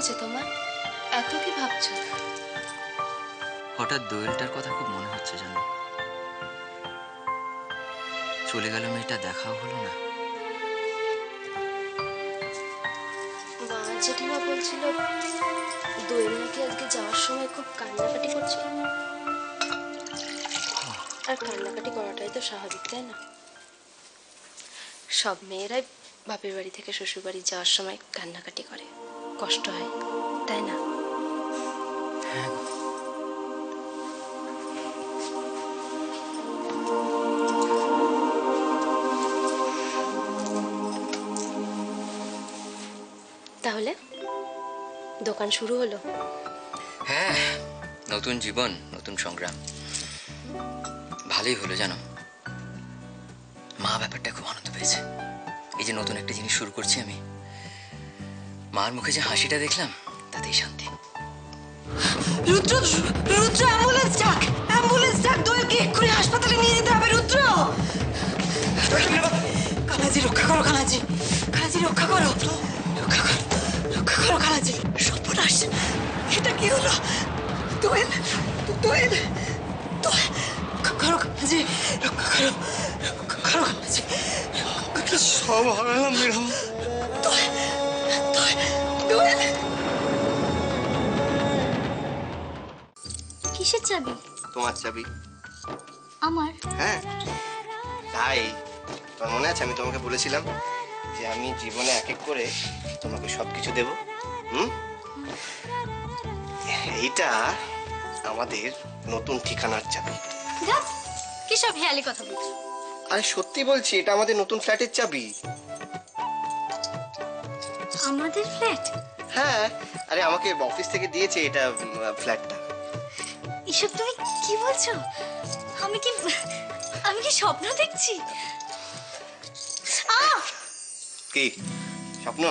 হয়েছে তোমার? এত কি ভাবছো? হঠাৎ দোয়েলটার কথা খুব মনে হচ্ছে জানো। চলে গেল মেয়েটা, দেখাও হলো না। মা জেঠিমা বলছিল দোয়েল নাকি আজকে যাওয়ার সময় খুব কান্নাকাটি করছিল। আর কান্নাকাটি করাটাই তো স্বাভাবিক, তাই না? সব মেয়েরাই বাপের বাড়ি থেকে শ্বশুর বাড়ি যাওয়ার সময় কান্নাকাটি করে, কষ্ট হয়, তাই না? তাহলে দোকান শুরু হলো? হ্যাঁ, নতুন জীবন, নতুন সংগ্রাম। ভালোই হলো জানো। মা ব্যাপারটা খুব আনন্দ পেয়েছে। এই যে নতুন একটা জিনিস শুরু করছি আমি, মার মুখে যে হাসিটা দেখলাম তাতেই শান্তি। রুদ্র, রুদ্র, অ্যাম্বুলেন্স ডাক, অ্যাম্বুলেন্স ডাক, দোয়েলকে এক্ষুনি হাসপাতালে নিয়ে যেতে হবে। রুদ্র, কালাজি রক্ষা করো, কালাজি, কালাজি রক্ষা করো, রক্ষা করো, রক্ষা করো কালাজি। সর্বনাশ, এটা কি হলো? দোয়েল, দোয়েল, দোয়েল, রক্ষা করো কালাজি, রক্ষা করো, রক্ষা করো কালাজি। সব হারালাম ম্যাডাম। দোয়েল, দোয়েল, দোয়েল। কিসের চাবি? তোমার চাবি। আমার? হ্যাঁ, তাই তোমার মনে আছে আমি তোমাকে বলেছিলাম যে আমি জীবনে এক এক করে তোমাকে সবকিছু দেব। এইটা আমাদের নতুন ঠিকানার চাবি। কি সব হেয়ালি কথা বলছো? আরে সত্যি বলছি, এটা আমাদের নতুন ফ্ল্যাটের চাবি। আমাদের ফ্ল্যাট? হ্যাঁ, আরে আমাকে অফিস থেকে দিয়েছে এটা ফ্ল্যাটটা। এসব তুমি কি বলছো? আমি কি স্বপ্ন দেখছি? কি স্বপ্ন?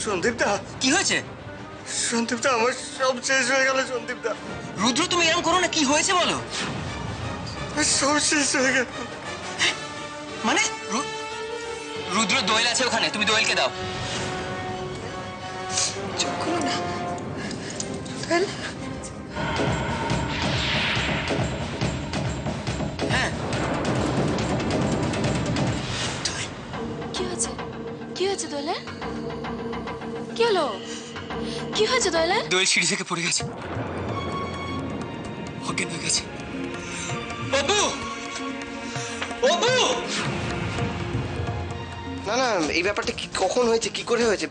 সন্দীপদা, কি হয়েছে? সন্দীপদা, আমার সব শেষ হয়ে গেল। সন্দীপদা, রুদ্র তুমি এরকম করো না, কি হয়েছে বলো। সব শেষ হয়ে গেল। মানে রুদ্র, দোয়েল আছে ওখানে, তুমি দোয়েলকে দাও। চুপ করো না, দোয়েল। হ্যাঁ, কি হয়েছে? কি হয়েছে দোয়েলের? কি হলো? কি হয়েছে দোয়েলের? দোয়েল সিঁড়ি থেকে পড়ে গেছে, অজ্ঞান হয়ে গেছে। বাবু, বাবু! না না, এই ব্যাপারটা কি কখন হয়েছে, কি করে হয়েছে?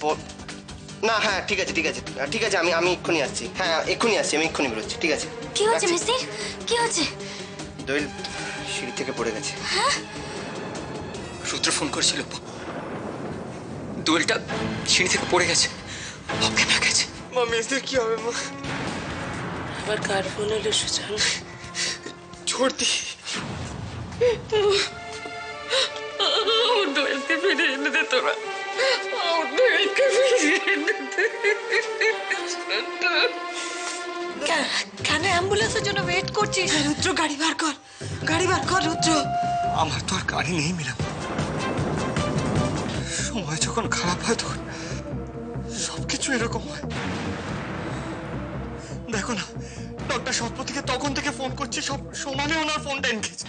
না, হ্যাঁ, ঠিক আছে, ঠিক আছে, ঠিক আছে, আমি এক্ষুনি আসছি। হ্যাঁ, এক্ষুনি আসছি, আমি এক্ষুনি বেরোচ্ছি। ঠিক আছে। কি হয়েছে মিস্টার? কি হয়েছে? দোয়েল সিঁড়ি থেকে পড়ে গেছে। রুদ্র ফোন করেছিল, দোয়েলটা সিঁড়ি থেকে পড়ে গেছে, অজ্ঞান হয়ে গেছে। মা, মেয়েদের কি হবে মা? আবার কার ফোন এলো সুজান? ছোড়তি দোয়েলকে ফিরে এনে দে তোরা, দোয়েলকে ফিরিয়ে এনে দে। কেন অ্যাম্বুলেন্সের জন্য ওয়েট করছিস? রুদ্র, গাড়ি বার কর, গাড়ি বার কর রুদ্র। আমার তো আর গাড়ি নেই ম্যাডাম। সময় যখন খারাপ হয় তখন সবকিছু এরকম হয়। দেখো না, ডক্টর শতপথীকে তখন থেকে ফোন করছি, সব সমানে ওনার ফোনটা এনগেজ।